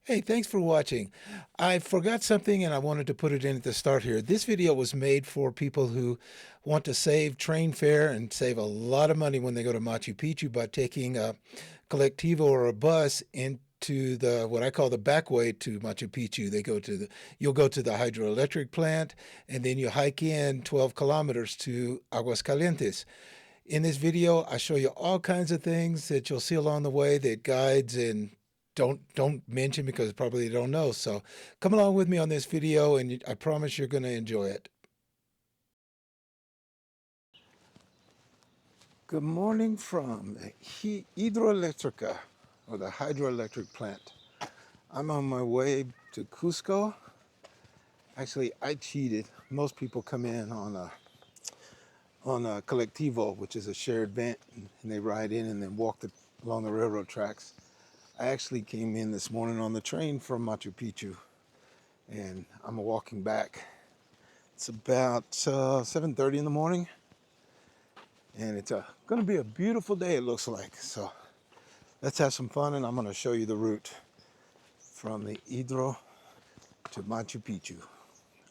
Hey, thanks for watching. I forgot something and I wanted to put it in at the start here. This video was made for people who want to save train fare and save a lot of money when they go to Machu Picchu by taking a colectivo or a bus into the what I call the back way to Machu Picchu. You'll go to the hydroelectric plant and then you hike in 12 kilometers to Aguascalientes. In this video, I show you all kinds of things that you'll see along the way that guides and don't mention because probably you don't know. So come along with me on this video and I promise you're going to enjoy it. Good morning from the Hidroelectrica or the hydroelectric plant. I'm on my way to Cusco. Actually, I cheated. Most people come in on a colectivo, which is a shared van, and they ride in and then walk along the railroad tracks. I actually came in this morning on the train from Machu Picchu, and I'm walking back. It's about 7:30 in the morning, and it's going to be a beautiful day, it looks like. So let's have some fun, and I'm going to show you the route from the Hidro to Machu Picchu.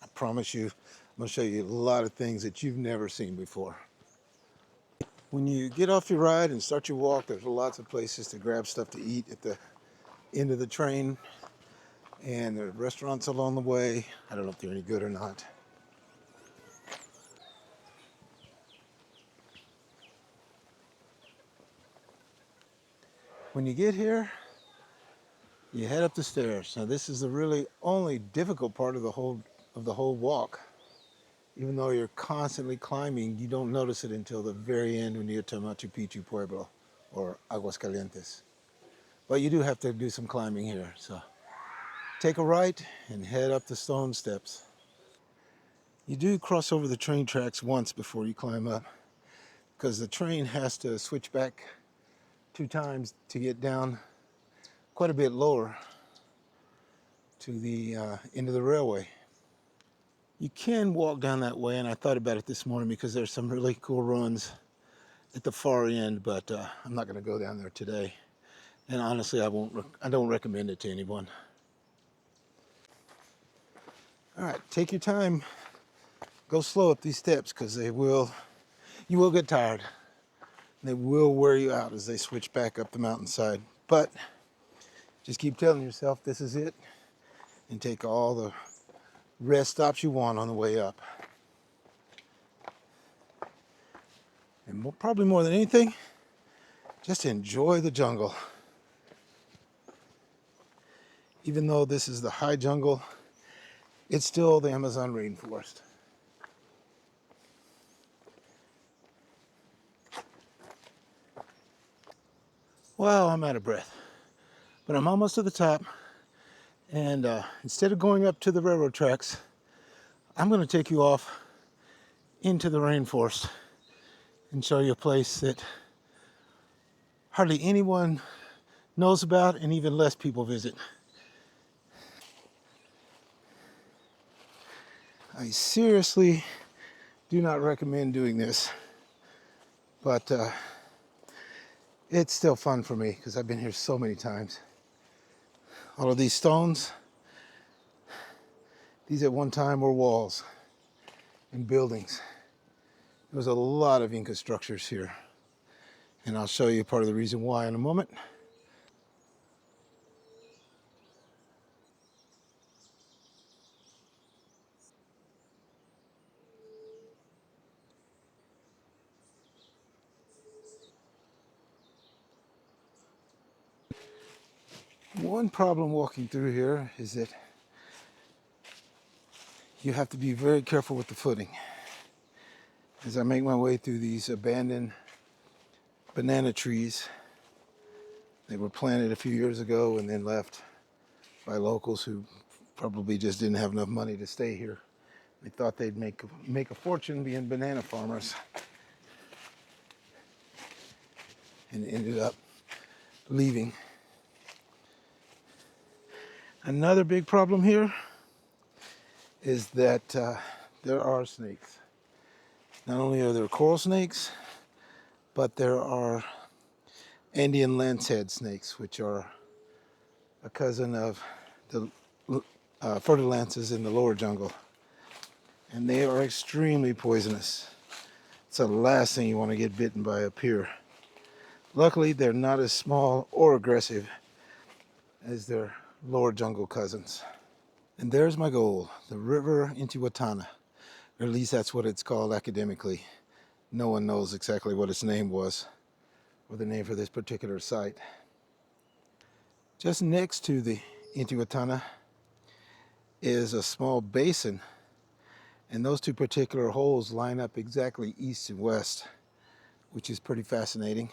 I promise you, I'm going to show you a lot of things that you've never seen before. When you get off your ride and start your walk, there's lots of places to grab stuff to eat at the end of the train. And there are restaurants along the way. I don't know if they're any good or not. When you get here, you head up the stairs. Now this is the really only difficult part of the whole walk. Even though you're constantly climbing, you don't notice it until the very end when you get to Machu Picchu Pueblo or Aguascalientes. But you do have to do some climbing here. So take a right and head up the stone steps. You do cross over the train tracks once before you climb up because the train has to switch back 2 times to get down quite a bit lower to the end of the railway. You can walk down that way, and I thought about it this morning because there's some really cool ruins at the far end, but I'm not going to go down there today. And honestly, I don't recommend it to anyone. All right, take your time. Go slow up these steps because you will get tired. They will wear you out as they switch back up the mountainside. But just keep telling yourself this is it and take all the rest stops you want on the way up. And probably more than anything, just enjoy the jungle. Even though this is the high jungle, it's still the Amazon rainforest. Well, I'm out of breath, but I'm almost to the top. And instead of going up to the railroad tracks, I'm going to take you off into the rainforest and show you a place that hardly anyone knows about and even less people visit. I seriously do not recommend doing this, but it's still fun for me because I've been here so many times. All of these stones, these at one time were walls and buildings. There was a lot of Inca structures here, and I'll show you part of the reason why in a moment. One problem walking through here is that you have to be very careful with the footing. As I make my way through these abandoned banana trees, they were planted a few years ago and then left by locals who probably just didn't have enough money to stay here. They thought they'd make a fortune being banana farmers and ended up leaving. Another big problem here is that there are snakes. Not only are there coral snakes, but there are Andean lancehead snakes, which are a cousin of the fertilances in the lower jungle, and they are extremely poisonous. It's the last thing you want to get bitten by up here. Luckily, they're not as small or aggressive as their lower jungle cousins. And there's my goal, the river Intihuatana, or at least that's what it's called academically. No one knows exactly what its name was, or the name for this particular site. Just next to the Intihuatana is a small basin, and those two particular holes line up exactly east and west, which is pretty fascinating.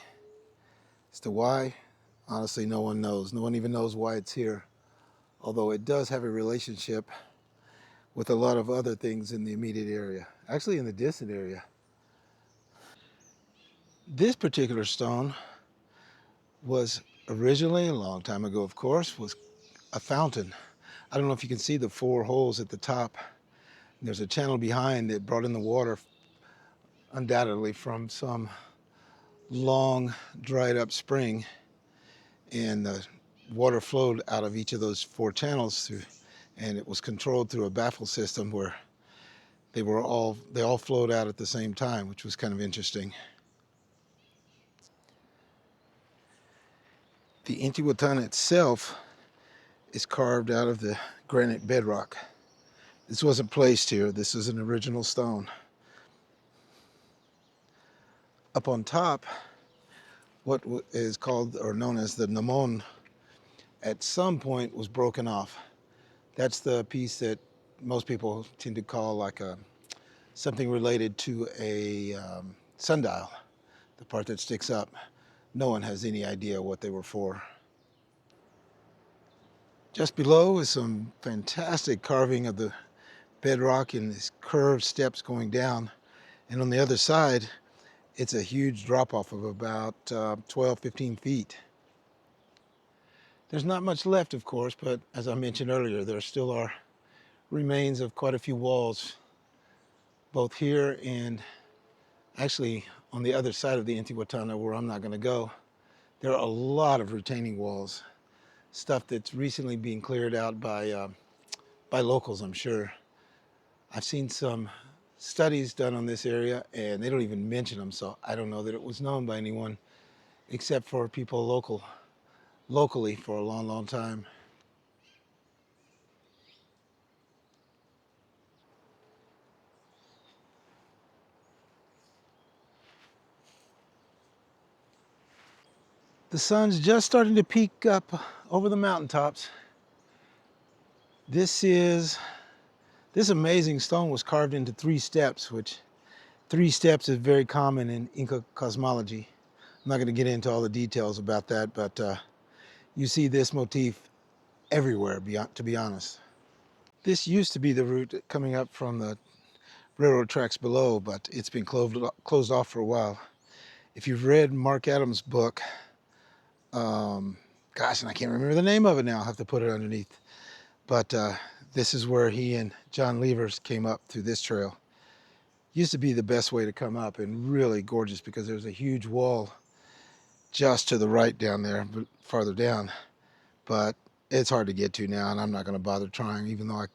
As to why, honestly, no one knows. No one even knows why it's here, although it does have a relationship with a lot of other things in the immediate area, actually in the distant area. This particular stone was originally, a long time ago of course, was a fountain. I don't know if you can see the four holes at the top. There's a channel behind that brought in the water, undoubtedly from some long dried up spring, and the water flowed out of each of those four channels through, and it was controlled through a baffle system where they all flowed out at the same time, which was kind of interesting. The Intihuatana itself is carved out of the granite bedrock. This wasn't placed here. This is an original stone. Up on top, what is called or known as the Namon, at some point was broken off. That's the piece that most people tend to call like something related to a sundial, the part that sticks up. No one has any idea what they were for. Just below is some fantastic carving of the bedrock in these curved steps going down. And on the other side, it's a huge drop off of about 12, 15 feet. There's not much left, of course, but as I mentioned earlier, there still are remains of quite a few walls, both here and actually on the other side of the Intihuatana, where I'm not going to go. There are a lot of retaining walls, stuff that's recently being cleared out by locals, I'm sure. I've seen some studies done on this area, and they don't even mention them, so I don't know that it was known by anyone except for people locally for a long, long time. The sun's just starting to peek up over the mountaintops. This amazing stone was carved into 3 steps, which 3 steps is very common in Inca cosmology. I'm not going to get into all the details about that, but you see this motif everywhere, to be honest. This used to be the route coming up from the railroad tracks below, but it's been closed off for a while. If you've read Mark Adams' book, gosh, and I can't remember the name of it now, I'll have to put it underneath. But this is where he and John Levers came up through this trail. Used to be the best way to come up, and really gorgeous because there's a huge wall just to the right down there, but farther down. But it's hard to get to now, and I'm not going to bother trying, even though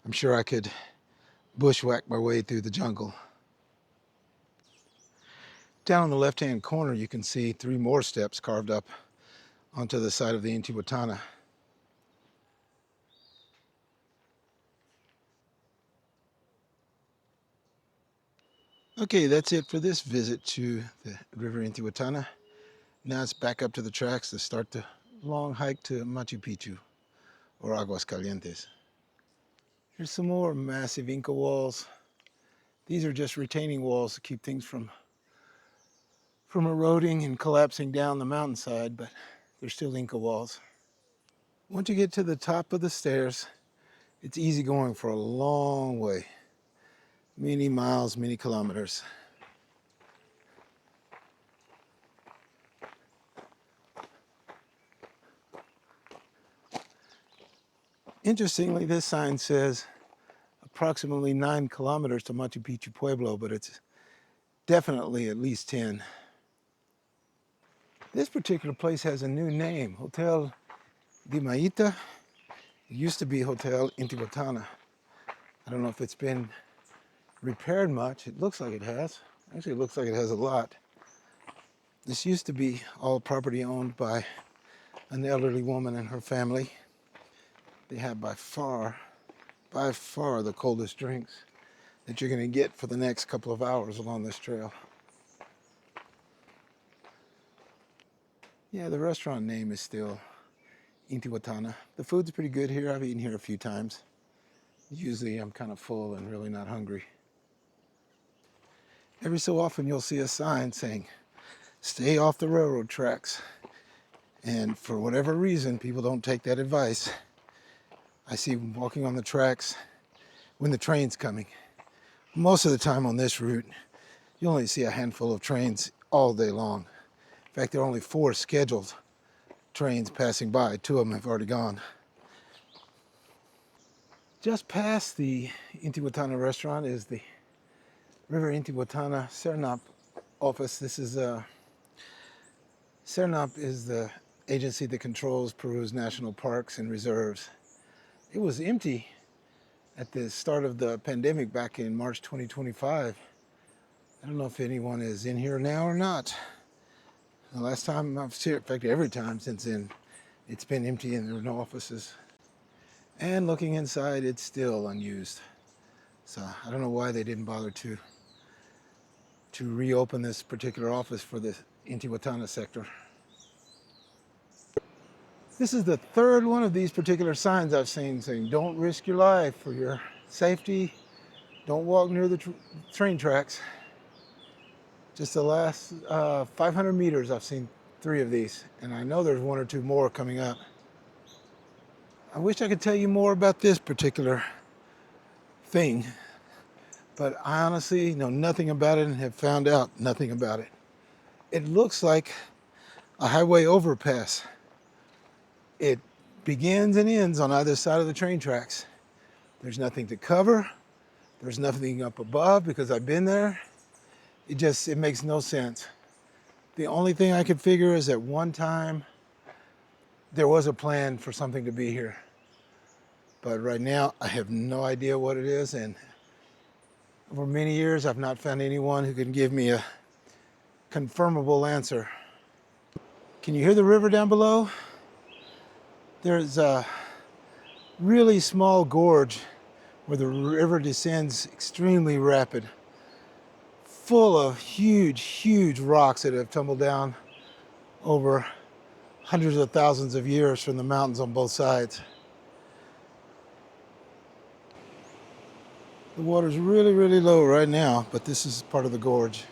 I'm sure I could bushwhack my way through the jungle. Down in the left-hand corner, you can see 3 more steps carved up onto the side of the Intihuatana. Okay, that's it for this visit to the river Intihuatana. Now it's back up to the tracks to start the long hike to Machu Picchu, or Aguas Calientes. Here's some more massive Inca walls. These are just retaining walls to keep things from eroding and collapsing down the mountainside, but they're still Inca walls. Once you get to the top of the stairs, it's easy going for a long way. Many miles, many kilometers. Interestingly, this sign says approximately 9 kilometers to Machu Picchu Pueblo, but it's definitely at least 10. This particular place has a new name, Hotel de Maita, It used to be Hotel Intihuatana. I don't know if it's been repaired much. It looks like it has. Actually, it looks like it has a lot. This used to be all property owned by an elderly woman and her family. They have by far the coldest drinks that you're going to get for the next couple of hours along this trail. Yeah, the restaurant name is still Intihuatana. The food's pretty good here. I've eaten here a few times. Usually I'm kind of full and really not hungry. Every so often you'll see a sign saying, stay off the railroad tracks. And for whatever reason, people don't take that advice. I see them walking on the tracks when the train's coming. Most of the time on this route, you only see a handful of trains all day long. In fact, there are only 4 scheduled trains passing by. 2 of them have already gone. Just past the Intihuatana restaurant is the River Intihuatana Cernap office. Cernap is the agency that controls Peru's national parks and reserves. It was empty at the start of the pandemic back in March 2025. I don't know if anyone is in here now or not. The last time I've seen it, in fact, every time since then, it's been empty and there were no offices. And looking inside, it's still unused. So I don't know why they didn't bother to reopen this particular office for the Intihuatana sector. This is the 3rd one of these particular signs I've seen saying, don't risk your life for your safety. Don't walk near the train tracks. Just the last 500 meters, I've seen 3 of these. And I know there's 1 or 2 more coming up. I wish I could tell you more about this particular thing, but I honestly know nothing about it and have found out nothing about it. It looks like a highway overpass. It begins and ends on either side of the train tracks. There's nothing to cover. There's nothing up above because I've been there. It makes no sense. The only thing I could figure is at one time there was a plan for something to be here. But right now I have no idea what it is, and over many years I've not found anyone who can give me a confirmable answer. Can you hear the river down below? There's a really small gorge where the river descends extremely rapid, full of huge rocks that have tumbled down over hundreds of thousands of years from the mountains on both sides. The water's really low right now, but this is part of the gorge.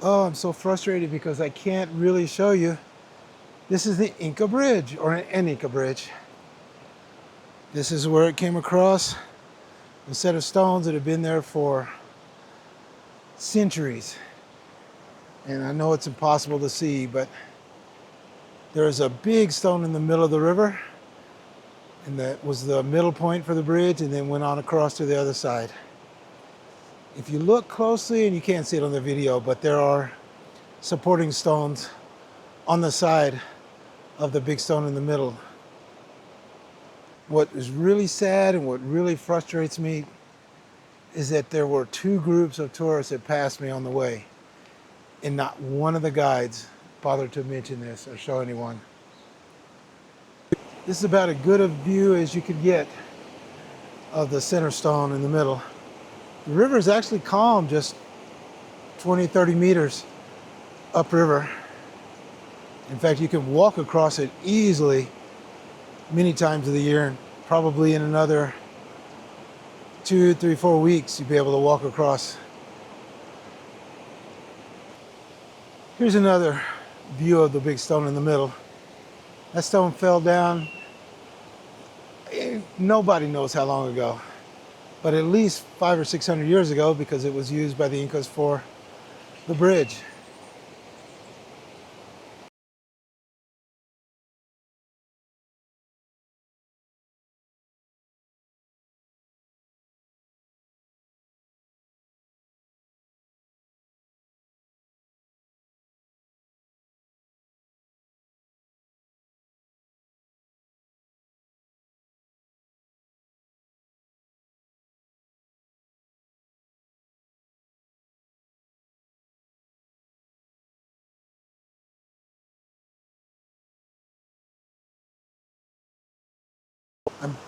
Oh, I'm so frustrated because I can't really show you. This is the Inca Bridge, or an Inca Bridge. This is where it came across a set of stones that have been there for centuries. And I know it's impossible to see, but there's a big stone in the middle of the river, and that was the middle point for the bridge, and then went on across to the other side. If you look closely, and you can't see it on the video, but there are supporting stones on the side of the big stone in the middle. What is really sad and what really frustrates me is that there were 2 groups of tourists that passed me on the way, and not one of the guides bothered to mention this or show anyone. This is about as good a view as you could get of the center stone in the middle. The river is actually calm, just 20-30 meters upriver. In fact, you can walk across it easily many times of the year, and probably in another 2, 3, 4 weeks you'll be able to walk across. Here's another view of the big stone in the middle. That stone fell down, nobody knows how long ago, but at least 500 or 600 years ago, because it was used by the Incas for the bridge.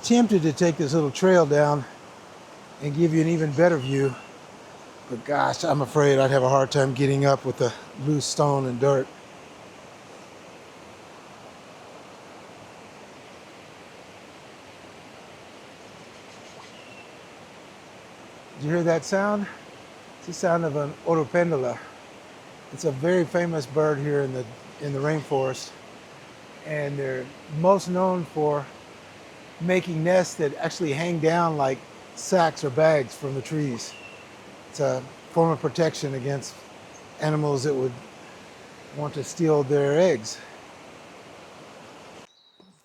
Tempted to take this little trail down and give you an even better view, but gosh, I'm afraid I'd have a hard time getting up with the loose stone and dirt. Did you hear that sound? It's the sound of an oropendola. It's a very famous bird here in the rainforest, and they're most known for making nests that actually hang down like sacks or bags from the trees. It's a form of protection against animals that would want to steal their eggs.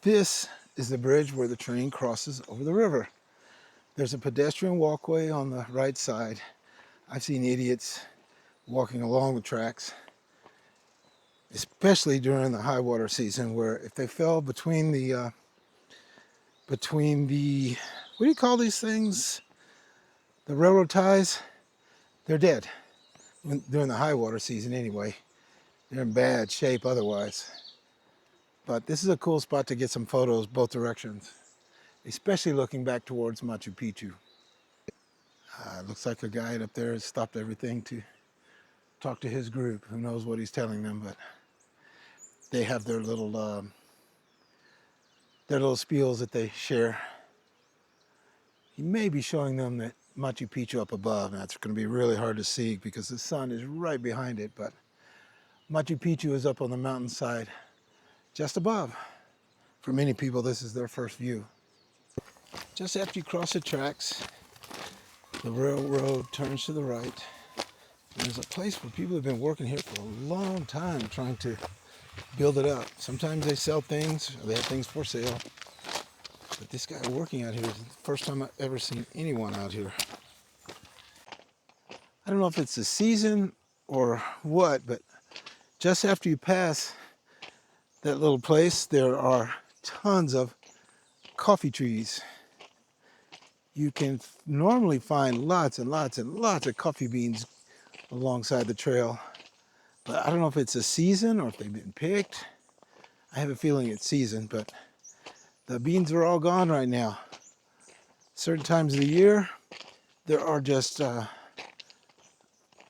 This is the bridge where the train crosses over the river. There's a pedestrian walkway on the right side. I've seen idiots walking along the tracks, especially during the high water season, where if they fell between the what do you call these things? The railroad ties, they're dead. During the high water season anyway. They're in bad shape otherwise. But this is a cool spot to get some photos both directions, especially looking back towards Machu Picchu. Looks like a guide up there has stopped everything to talk to his group. Who knows what he's telling them, but they have their little spiels that they share. He may be showing them that Machu Picchu up above. Now it's going to be really hard to see because the sun is right behind it, but Machu Picchu is up on the mountainside just above. For many people, this is their first view. Just after you cross the tracks, the railroad turns to the right. There's a place where people have been working here for a long time trying to build it up. Sometimes they sell things, or they have things for sale. But this guy working out here is the first time I've ever seen anyone out here. I don't know if it's the season or what, but just after you pass that little place, there are tons of coffee trees. You can normally find lots and lots and lots of coffee beans alongside the trail. But I don't know if it's a season or if they've been picked. I have a feeling it's season, but the beans are all gone right now. Certain times of the year, there are just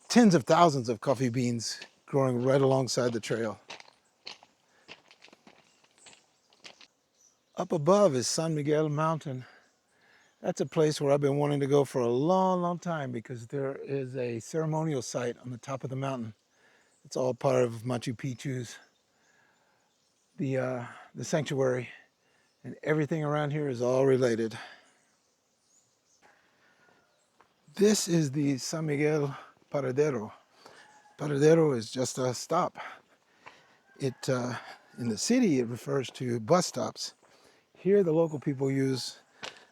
tens of thousands of coffee beans growing right alongside the trail. Up above is San Miguel Mountain. That's a place where I've been wanting to go for a long, long time because there is a ceremonial site on the top of the mountain. It's all part of Machu Picchu's, the sanctuary, and everything around here is all related. This is the San Miguel Paradero. Paradero is just a stop. In the city, it refers to bus stops. Here, the local people use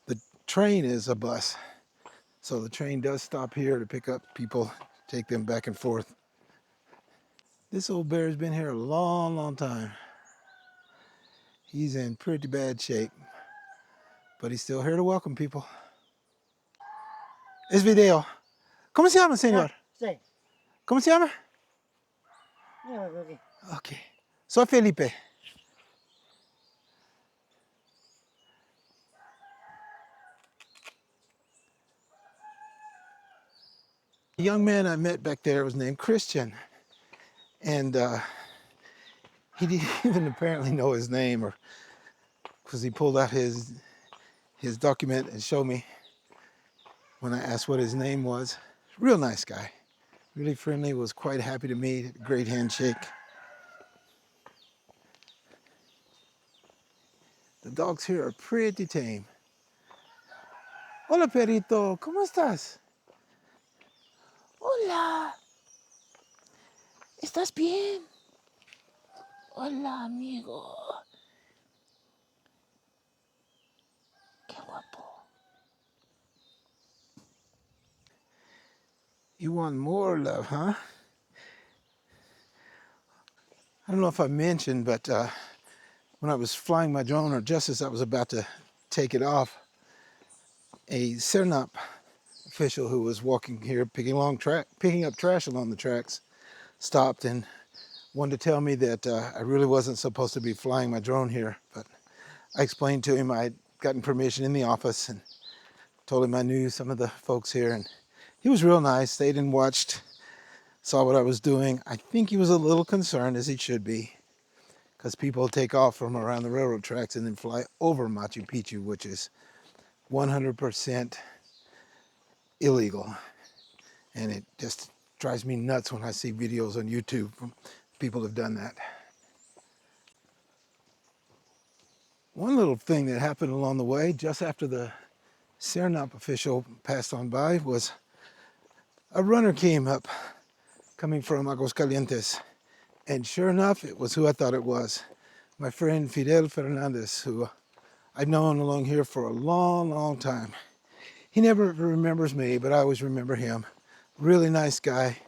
the train as a bus. So the train does stop here to pick up people, take them back and forth. This old bear has been here a long, long time. He's in pretty bad shape, but he's still here to welcome people. Es video. ¿Cómo se llama, señor? Sí. ¿Cómo se llama? Yeah, okay. Okay. Soy Felipe. The young man I met back there was named Christian, and he didn't even apparently know his name, or because he pulled out his document and showed me when I asked what his name was. Real nice guy, really friendly, was quite happy to meet, great handshake. The dogs here are pretty tame. Hola, perrito, ¿cómo estás? Hola, ¿estás bien? Hola, amigo. Qué guapo. You want more love, huh? I don't know if I mentioned, but when I was flying my drone, or just as I was about to take it off, a Cernap official who was walking here picking up trash along the tracks stopped and wanted to tell me that I really wasn't supposed to be flying my drone here. But I explained to him I'd gotten permission in the office and told him I knew some of the folks here, and he was real nice. Stayed and watched, saw what I was doing. I think he was a little concerned, as he should be, because people take off from around the railroad tracks and then fly over Machu Picchu, which is 100% illegal. And it just drives me nuts when I see videos on YouTube from people who have done that. One little thing that happened along the way, just after the Cernap official passed on by, was a runner came up coming from Aguascalientes. And sure enough, it was who I thought it was. My friend Fidel Fernandez, who I've known along here for a long, long time. He never remembers me, but I always remember him. Really nice guy.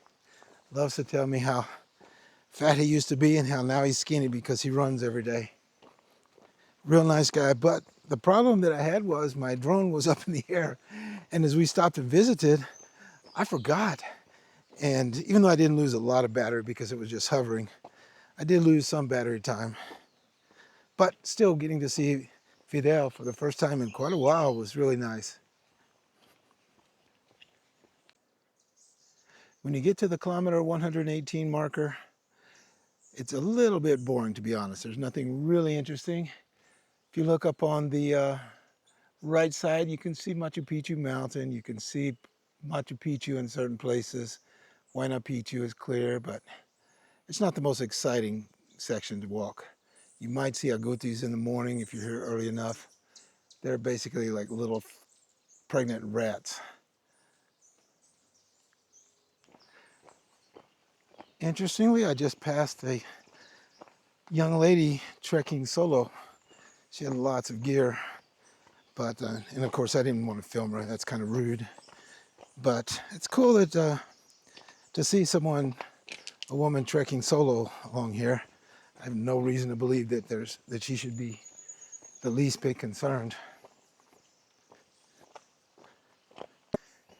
Loves to tell me how fat he used to be and how now he's skinny because he runs every day. Real nice guy. But the problem that I had was my drone was up in the air. And as we stopped and visited, I forgot. And even though I didn't lose a lot of battery because it was just hovering, I did lose some battery time. But still, getting to see Fidel for the first time in quite a while was really nice. When you get to the kilometer 118 marker, it's a little bit boring, to be honest. There's nothing really interesting. If you look up on the right side, you can see Machu Picchu Mountain. You can see Machu Picchu in certain places. Huayna Picchu is clear, but it's not the most exciting section to walk. You might see agoutis in the morning if you're here early enough. They're basically like little pregnant rats. Interestingly, I just passed a young lady trekking solo. She had lots of gear, but and of course I didn't want to film her. That's kind of rude. But it's cool that to see a woman trekking solo along here. I have no reason to believe that she should be the least bit concerned.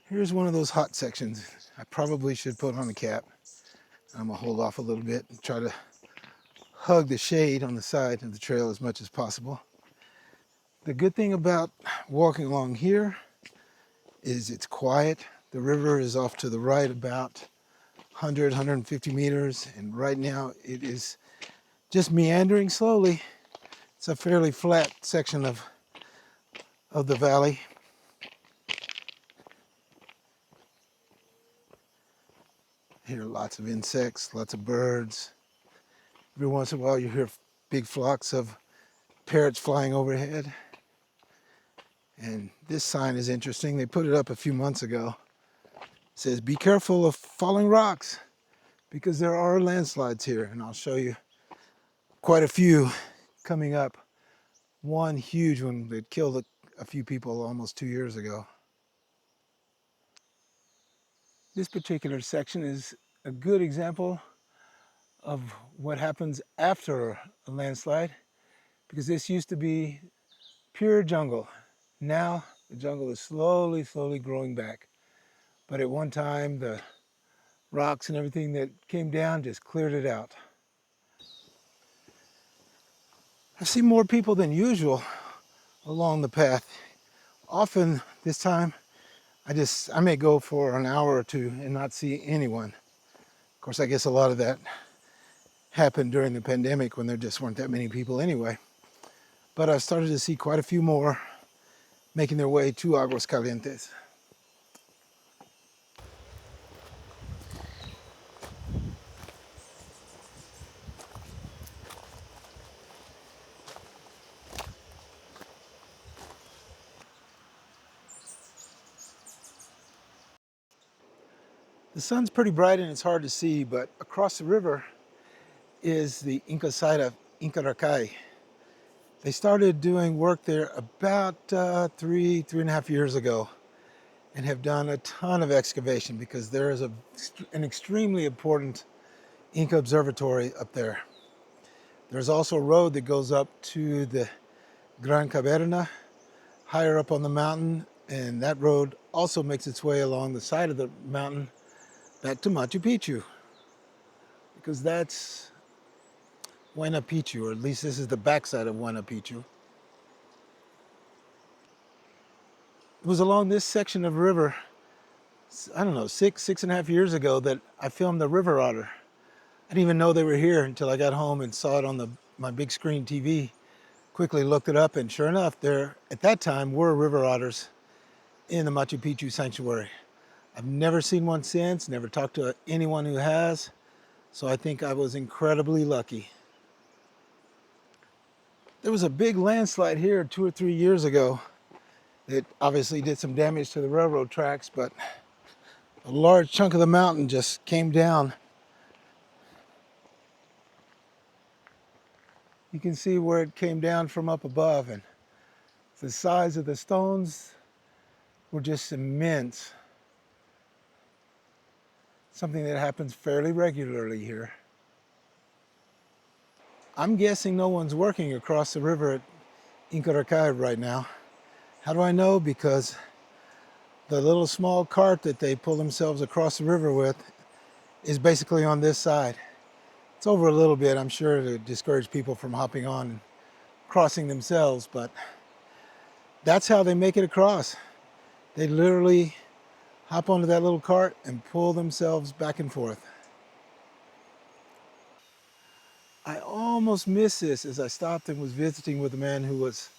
Here's one of those hot sections. I probably should put on a cap. I'm gonna hold off a little bit and try to hug the shade on the side of the trail as much as possible. The good thing about walking along here is it's quiet. The river is off to the right about 100, 150 meters, and right now it is just meandering slowly. It's a fairly flat section of the valley. Hear lots of insects, lots of birds. Every once in a while you hear big flocks of parrots flying overhead. And this sign is interesting. They put it up a few months ago. It says, "Be careful of falling rocks," because there are landslides here, and I'll show you quite a few coming up. One huge one that killed a few people almost 2 years ago. This particular section is a good example of what happens after a landslide, because this used to be pure jungle. Now the jungle is slowly, slowly growing back. But at one time, the rocks and everything that came down just cleared it out. I see more people than usual along the path. Often this time, I may go for an hour or two and not see anyone. Of course, I guess a lot of that happened during the pandemic when there just weren't that many people anyway. But I've started to see quite a few more making their way to Aguascalientes. The sun's pretty bright and it's hard to see, but across the river is the Inca site of Inca Rakai. They started doing work there about 3.5 years ago and have done a ton of excavation because there is an extremely important Inca observatory up there. There's also a road that goes up to the Gran Caverna, higher up on the mountain, and that road also makes its way along the side of the mountain back to Machu Picchu, because that's Huayna Picchu, or at least this is the backside of Huayna Picchu. It was along this section of river, I don't know, 6.5 years ago that I filmed the river otter. I didn't even know they were here until I got home and saw it on my big screen TV. Quickly looked it up, and sure enough, there at that time were river otters in the Machu Picchu sanctuary. I've never seen one since, never talked to anyone who has, so I think I was incredibly lucky. There was a big landslide here 2 or 3 years ago. It obviously did some damage to the railroad tracks, but a large chunk of the mountain just came down. You can see where it came down from up above, and the size of the stones were just immense. Something that happens fairly regularly here. I'm guessing no one's working across the river at Inca right now. How do I know? Because the little small cart that they pull themselves across the river with is basically on this side. It's over a little bit, I'm sure, to discourage people from hopping on and crossing themselves, but that's how they make it across. They literally hop onto that little cart and pull themselves back and forth. I almost missed this as I stopped and was visiting with a man who was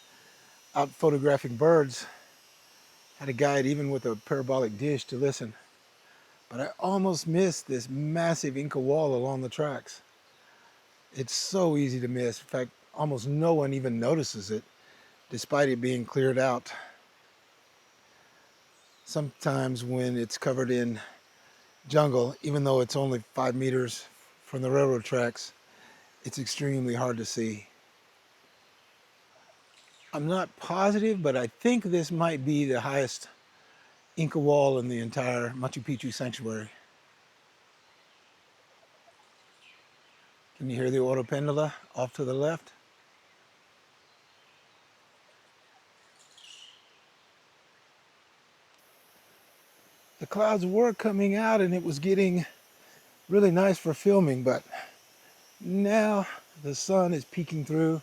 out photographing birds. Had a guide even with a parabolic dish to listen. But I almost missed this massive Inca wall along the tracks. It's so easy to miss. In fact, almost no one even notices it, despite it being cleared out. Sometimes when it's covered in jungle, even though it's only 5 meters from the railroad tracks, it's extremely hard to see. I'm not positive, but I think this might be the highest Inca wall in the entire Machu Picchu sanctuary. Can you hear the Oro Pendola off to the left? The clouds were coming out and it was getting really nice for filming, but now the sun is peeking through.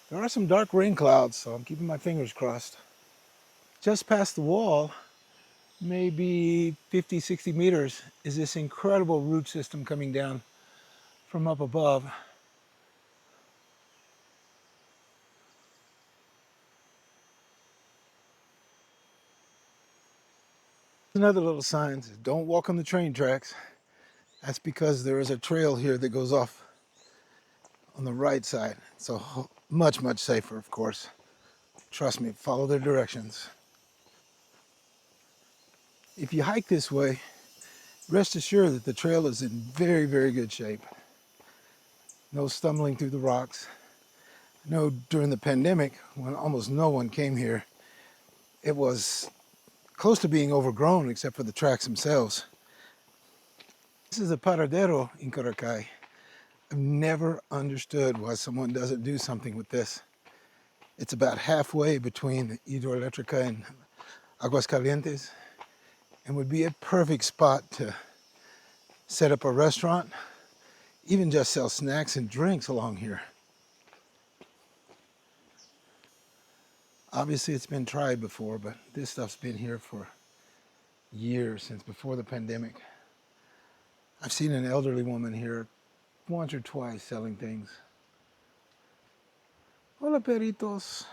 There are some dark rain clouds, so I'm keeping my fingers crossed. Just past the wall, maybe 50, 60 meters, is this incredible root system coming down from up above. Another little sign says, don't walk on the train tracks. That's because there is a trail here that goes off on the right side. So much, much safer, of course. Trust me, follow their directions. If you hike this way, rest assured that the trail is in very, very good shape. No stumbling through the rocks. I know during the pandemic, when almost no one came here, it was close to being overgrown except for the tracks themselves. This is a paradero in Caracay. I've never understood why someone doesn't do something with this. It's about halfway between Hidroelectrica and Aguascalientes and would be a perfect spot to set up a restaurant, even just sell snacks and drinks along here. Obviously it's been tried before, but this stuff's been here for years, since before the pandemic. I've seen an elderly woman here once or twice selling things. Hola, perritos.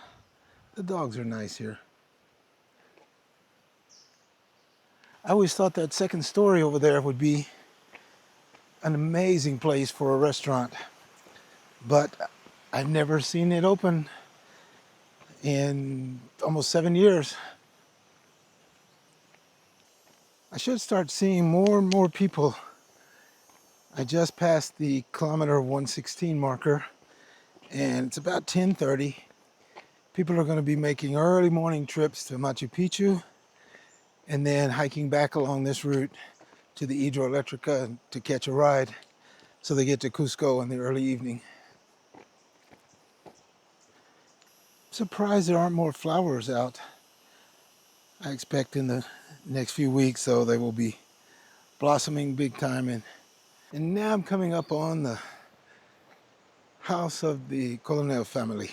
The dogs are nice here. I always thought that second story over there would be an amazing place for a restaurant, but I've never seen it open in almost 7 years. I should start seeing more and more people. I just passed the kilometer 116 marker and it's about 10:30. People are going to be making early morning trips to Machu Picchu and then hiking back along this route to the Hidroelectrica to catch a ride so they get to Cusco in the early evening. I'm surprised there aren't more flowers out. I expect in the next few weeks, though, they will be blossoming big time. And now I'm coming up on the house of the Colonel family.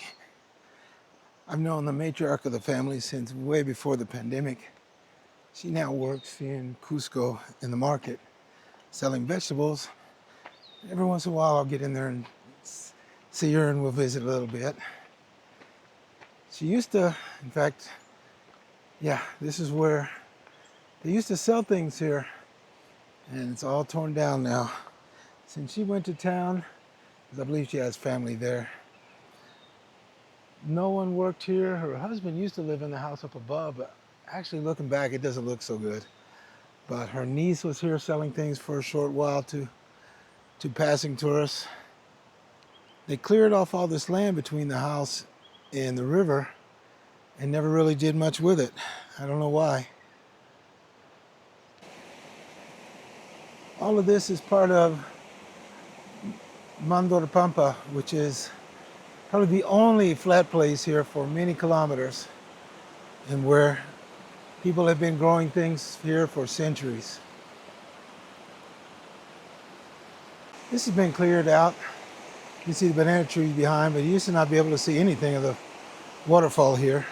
I've known the matriarch of the family since way before the pandemic. She now works in Cusco in the market selling vegetables. Every once in a while I'll get in there and see her and we'll visit a little bit. She used to, in fact, yeah, this is where they used to sell things here, and it's all torn down now. Since she went to town, because I believe she has family there, no one worked here. Her husband used to live in the house up above, but actually looking back, it doesn't look so good. But her niece was here selling things for a short while to passing tourists. They cleared off all this land between the house and the river and never really did much with it. I don't know why. All of this is part of Mandor Pampa, which is probably the only flat place here for many kilometers and where people have been growing things here for centuries. This has been cleared out. You can see the banana trees behind, but you used to not be able to see anything of the waterfall here.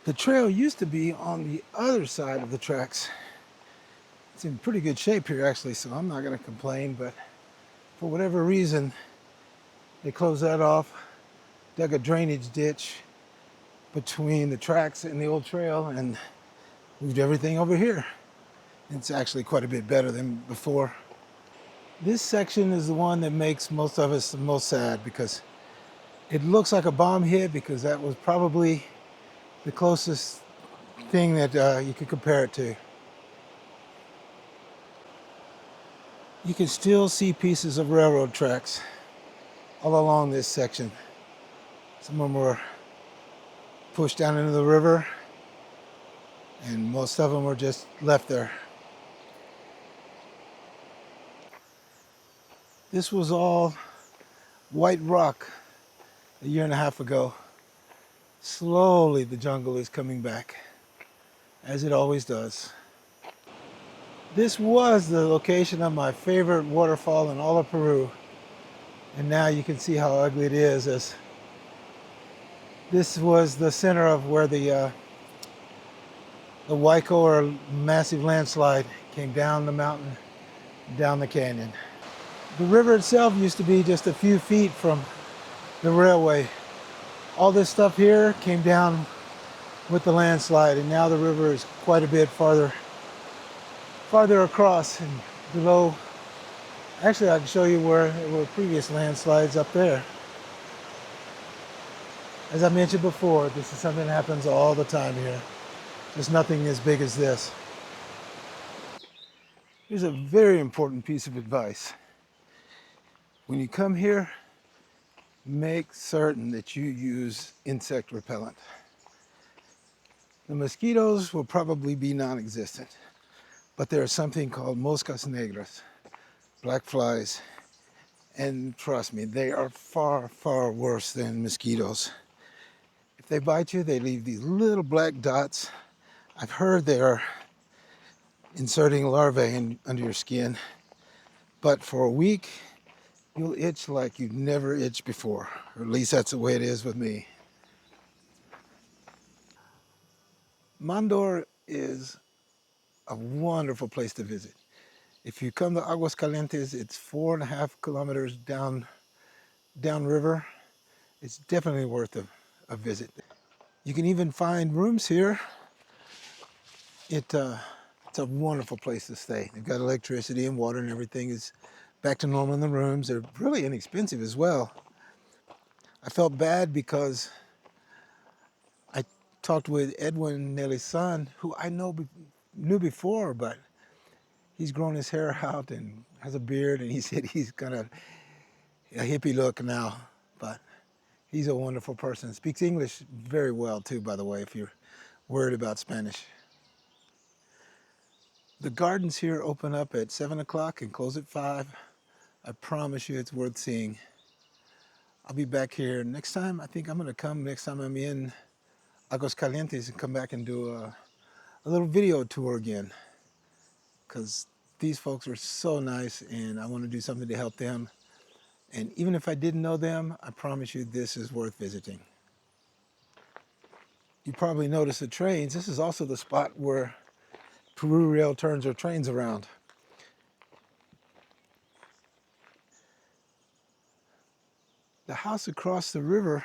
The trail used to be on the other side of the tracks. It's in pretty good shape here actually, so I'm not going to complain, but for whatever reason, they closed that off, dug a drainage ditch between the tracks and the old trail and moved everything over here. It's actually quite a bit better than before. This section is the one that makes most of us the most sad because it looks like a bomb hit because that was probably the closest thing that you could compare it to. You can still see pieces of railroad tracks all along this section. Some of them were pushed down into the river and most of them were just left there. This was all white rock a year and a half ago. Slowly the jungle is coming back, as it always does. This was the location of my favorite waterfall in all of Peru. And now you can see how ugly it is, as this was the center of where the Huayco, or massive landslide, came down the mountain, down the canyon. The river itself used to be just a few feet from the railway. All this stuff here came down with the landslide, and now the river is quite a bit farther across and below. Actually, I can show you where there were previous landslides up there. As I mentioned before, this is something that happens all the time here. There's nothing as big as this. Here's a very important piece of advice. When you come here, make certain that you use insect repellent. The mosquitoes will probably be non-existent, but there's something called moscas negras, black flies, and trust me, they are far, far worse than mosquitoes. If they bite you, they leave these little black dots. I've heard they are inserting larvae under your skin, but for a week, you'll itch like you've never itched before, or at least that's the way it is with me. Mandor is a wonderful place to visit. If you come to Aguascalientes, it's 4.5 kilometers downriver. It's definitely worth a visit. You can even find rooms here. It's a wonderful place to stay. They've got electricity and water and everything is back to normal in the rooms. They're really inexpensive as well. I felt bad because I talked with Edwin Nelly's son, who I knew before, but he's grown his hair out and has a beard, and he said he's got a hippie look now, but he's a wonderful person. Speaks English very well too, by the way, if you're worried about Spanish. The gardens here open up at 7 o'clock and close at 5. I promise you it's worth seeing. I'll be back here next time. I think I'm going to come next time I'm in Aguascalientes and come back and do a little video tour again, because these folks are so nice, and I want to do something to help them. And even if I didn't know them, I promise you this is worth visiting. You probably noticed the trains. This is also the spot where Peru Rail turns their trains around. The house across the river,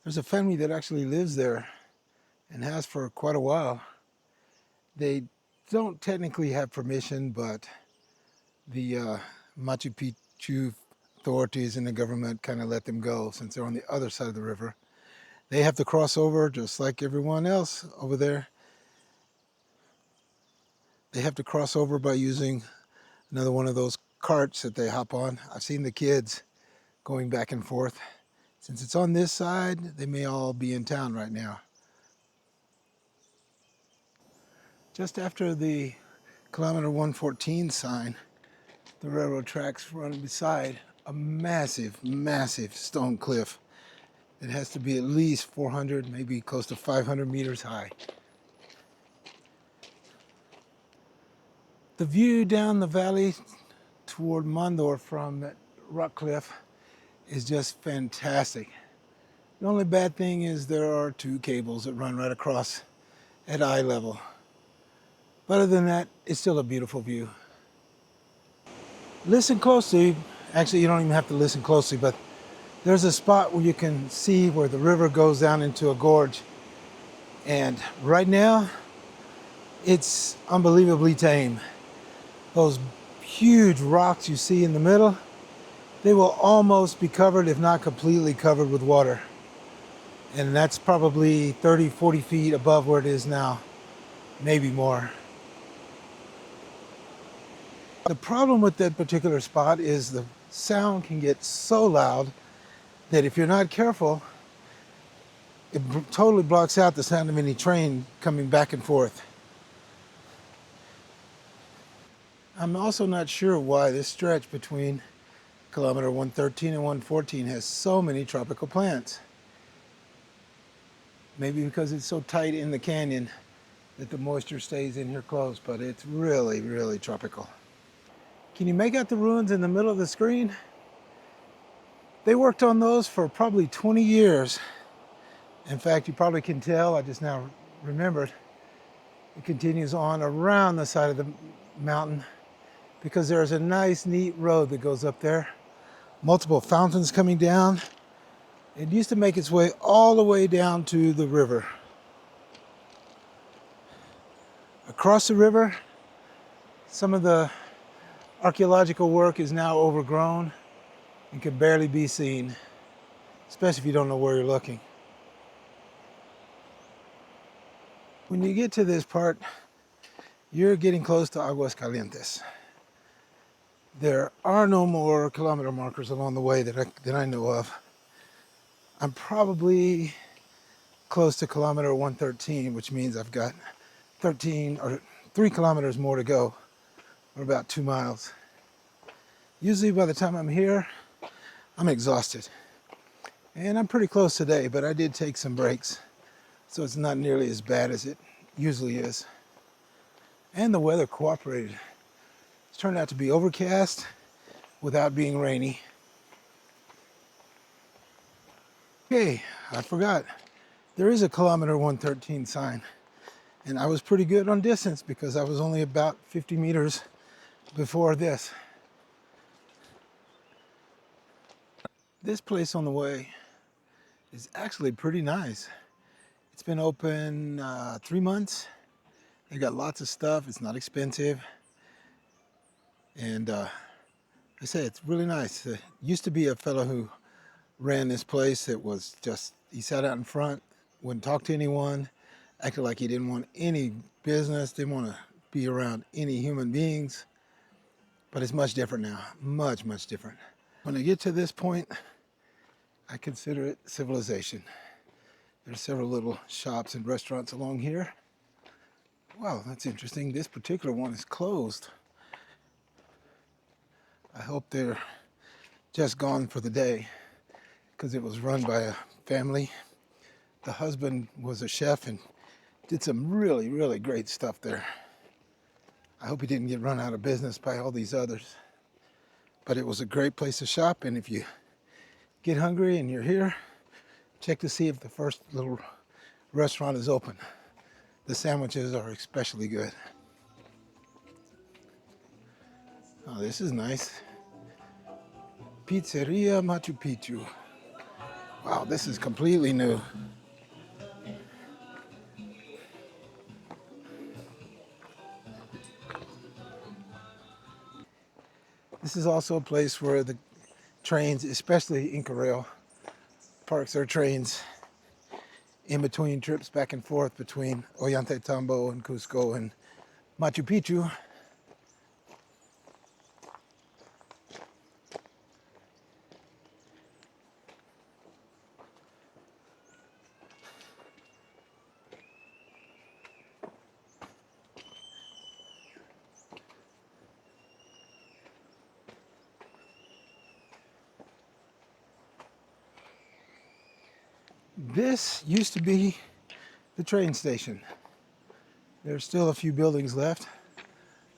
there's a family that actually lives there and has for quite a while. They don't technically have permission, but the Machu Picchu authorities and the government kind of let them go since they're on the other side of the river. They have to cross over just like everyone else over there. They have to cross over by using another one of those carts that they hop on. I've seen the kids going back and forth. Since it's on this side, they may all be in town right now. Just after the kilometer 114 sign, the railroad tracks run beside a massive, massive stone cliff. It has to be at least 400, maybe close to 500 meters high. The view down the valley toward Mondor from that rock cliff is just fantastic. The only bad thing is there are two cables that run right across at eye level. But other than that, it's still a beautiful view. Listen closely. Actually, you don't even have to listen closely, but there's a spot where you can see where the river goes down into a gorge. And right now, it's unbelievably tame. Those huge rocks you see in the middle, they will almost be covered, if not completely covered with water. And that's probably 30, 40 feet above where it is now, maybe more. The problem with that particular spot is the sound can get so loud that if you're not careful, it totally blocks out the sound of any train coming back and forth. I'm also not sure why this stretch between kilometer 113 and 114 has so many tropical plants. Maybe because it's so tight in the canyon that the moisture stays in here close, but it's really, really tropical. Can you make out the ruins in the middle of the screen? They worked on those for probably 20 years. In fact, you probably can tell, I just now remembered, it continues on around the side of the mountain because there's a nice, neat road that goes up there. Multiple fountains coming down. It used to make its way all the way down to the river. Across the river, some of the archaeological work is now overgrown and can barely be seen, especially if you don't know where you're looking. When you get to this part, you're getting close to Aguascalientes. There are no more kilometer markers along the way that I know of. I'm probably close to kilometer 113, which means I've got 13 or 3 kilometers more to go, or about 2 miles. Usually by the time I'm here, I'm exhausted. And I'm pretty close today, but I did take some breaks, so it's not nearly as bad as it usually is. And the weather cooperated. It's turned out to be overcast without being rainy. Okay, I forgot. There is a kilometer 113 sign. And I was pretty good on distance because I was only about 50 meters before this. This place on the way is actually pretty nice. It's been open 3 months. They got lots of stuff. It's not expensive. And I say it's really nice. There used to be a fellow who ran this place that was just, he sat out in front, wouldn't talk to anyone, acted like he didn't want any business, didn't want to be around any human beings. But it's much different now. Much, much different. When I get to this point, I consider it civilization. There's several little shops and restaurants along here. Wow, that's interesting. This particular one is closed. I hope they're just gone for the day because it was run by a family. The husband was a chef and did some really, really great stuff there. I hope he didn't get run out of business by all these others. But it was a great place to shop, and if you get hungry and you're here, check to see if the first little restaurant is open. The sandwiches are especially good. Oh, this is nice. Pizzeria Machu Picchu. Wow, this is completely new. This is also a place where the trains, especially Inca Rail, parks their trains in between trips back and forth between Ollantaytambo and Cusco and Machu Picchu. This used to be the train station. There's still a few buildings left.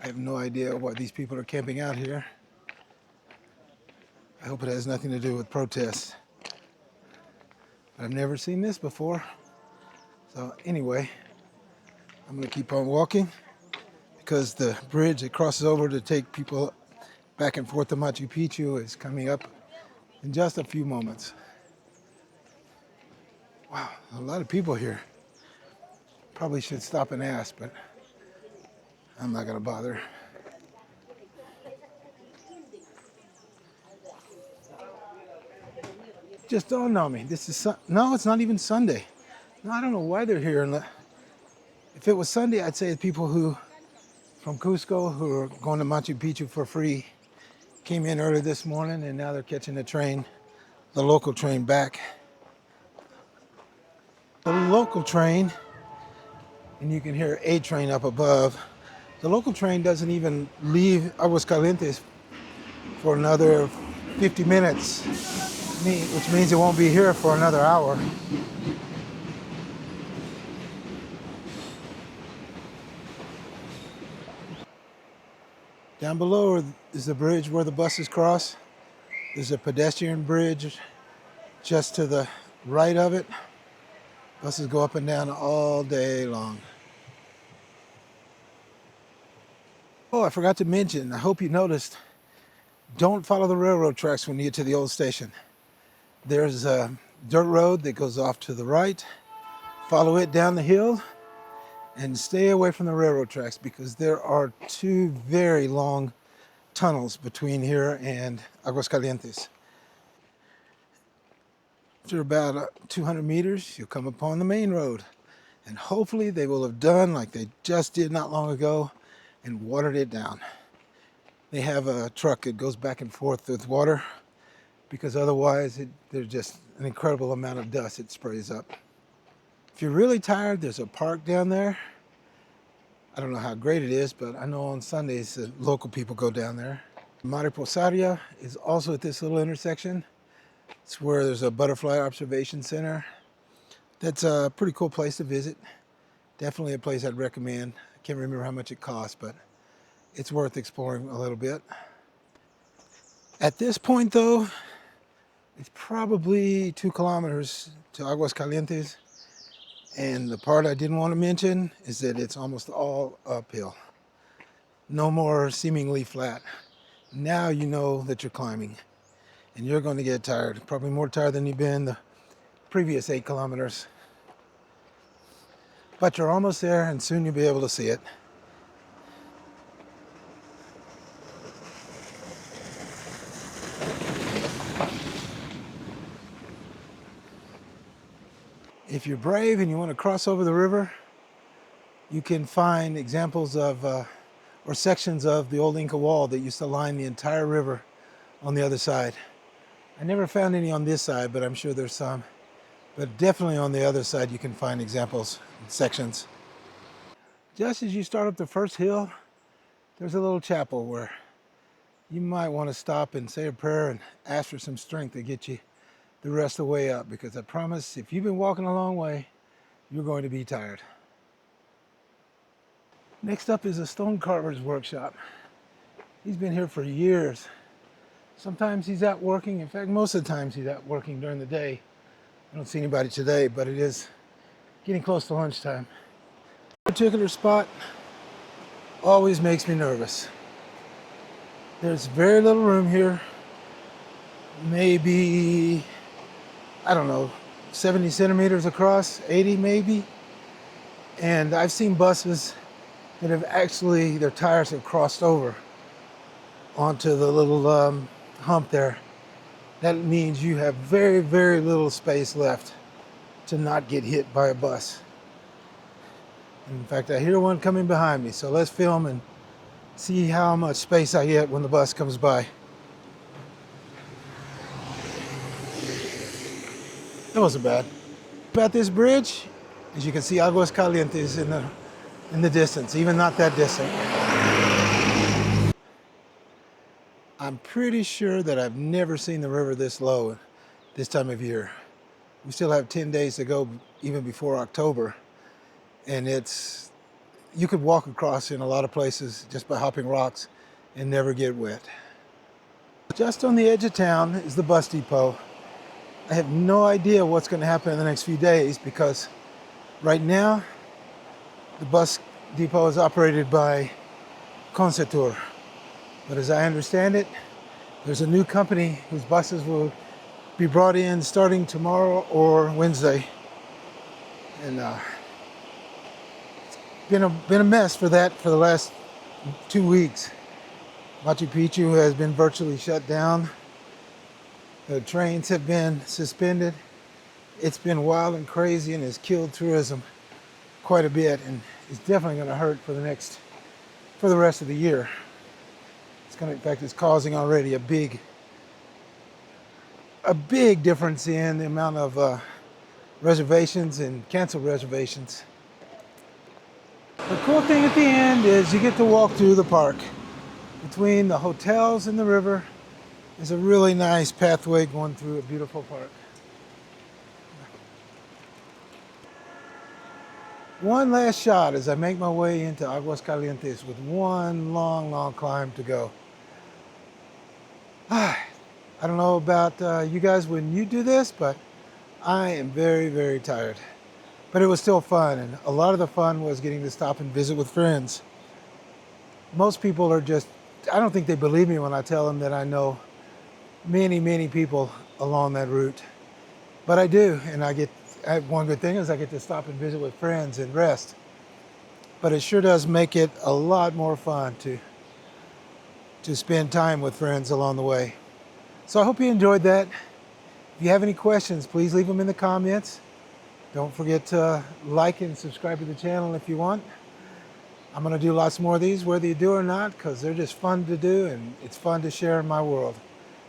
I have no idea why these people are camping out here. I hope it has nothing to do with protests. I've never seen this before. So anyway, I'm gonna keep on walking because the bridge that crosses over to take people back and forth to Machu Picchu is coming up in just a few moments. Wow, a lot of people here. Probably should stop and ask, but I'm not gonna bother. Just dawned on me. This is no, it's not even Sunday. No, I don't know why they're here. If it was Sunday, I'd say it's people who from Cusco who are going to Machu Picchu for free came in early this morning and now they're catching the train, the local train back. The local train, and you can hear a train up above. The local train doesn't even leave Aguascalientes for another 50 minutes, which means it won't be here for another hour. Down below is the bridge where the buses cross. There's a pedestrian bridge just to the right of it. Buses go up and down all day long. Oh, I forgot to mention, I hope you noticed, don't follow the railroad tracks when you get to the old station. There's a dirt road that goes off to the right. Follow it down the hill and stay away from the railroad tracks because there are two very long tunnels between here and Aguascalientes. After about 200 meters, you'll come upon the main road. And hopefully they will have done like they just did not long ago and watered it down. They have a truck that goes back and forth with water because otherwise there's just an incredible amount of dust it sprays up. If you're really tired, there's a park down there. I don't know how great it is, but I know on Sundays the local people go down there. Mariposaria is also at this little intersection. It's where there's a butterfly observation center. That's a pretty cool place to visit. Definitely a place I'd recommend. I can't remember how much it costs, but it's worth exploring a little bit. At this point though, it's probably 2 kilometers to Aguascalientes. And the part I didn't want to mention is that it's almost all uphill. No more seemingly flat. Now you know that you're climbing and you're going to get tired. Probably more tired than you've been the previous 8 kilometers. But you're almost there and soon you'll be able to see it. If you're brave and you want to cross over the river, you can find examples of or sections of the old Inca wall that used to line the entire river on the other side. I never found any on this side, but I'm sure there's some. But definitely on the other side you can find examples, sections. Just as you start up the first hill, there's a little chapel where you might want to stop and say a prayer and ask for some strength to get you the rest of the way up, because I promise if you've been walking a long way, you're going to be tired. Next up is a stone carver's workshop. He's been here for years. Sometimes he's out working. In fact, most of the times he's out working during the day. I don't see anybody today, but it is getting close to lunchtime. This particular spot always makes me nervous. There's very little room here. Maybe, I don't know, 70 centimeters across, 80 maybe. And I've seen buses that have actually, their tires have crossed over onto the little hump there. That means you have very, very little space left to not get hit by a bus. In fact, I hear one coming behind me, so let's film and see how much space I get when the bus comes by. That wasn't bad. About this bridge, as you can see, Aguas Calientes in the distance, even not that distant. I'm pretty sure that I've never seen the river this low this time of year. We still have 10 days to go, even before October, and you could walk across in a lot of places just by hopping rocks and never get wet. Just on the edge of town is the bus depot. I have no idea what's going to happen in the next few days because right now the bus depot is operated by Concetur. But as I understand it, there's a new company whose buses will be brought in starting tomorrow or Wednesday. And it's been a mess for that for the last 2 weeks. Machu Picchu has been virtually shut down. The trains have been suspended. It's been wild and crazy and has killed tourism quite a bit, and it's definitely going to hurt for the rest of the year. In fact, it's causing already a big difference in the amount of reservations and canceled reservations. The cool thing at the end is you get to walk through the park. Between the hotels and the river is a really nice pathway going through a beautiful park. One last shot as I make my way into Aguas Calientes with one long, long climb to go. I don't know about you guys when you do this, but I am very, very tired. But it was still fun, and a lot of the fun was getting to stop and visit with friends. Most people I don't think they believe me when I tell them that I know many, many people along that route. But I do, and one good thing is I get to stop and visit with friends and rest. But it sure does make it a lot more fun to spend time with friends along the way. So I hope you enjoyed that. If you have any questions, please leave them in the comments. Don't forget to like and subscribe to the channel if you want. I'm going to do lots more of these, whether you do or not, because they're just fun to do and it's fun to share in my world.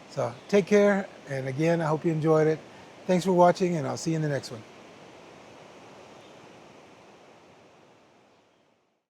So take care, and again, I hope you enjoyed it. Thanks for watching, and I'll see you in the next one.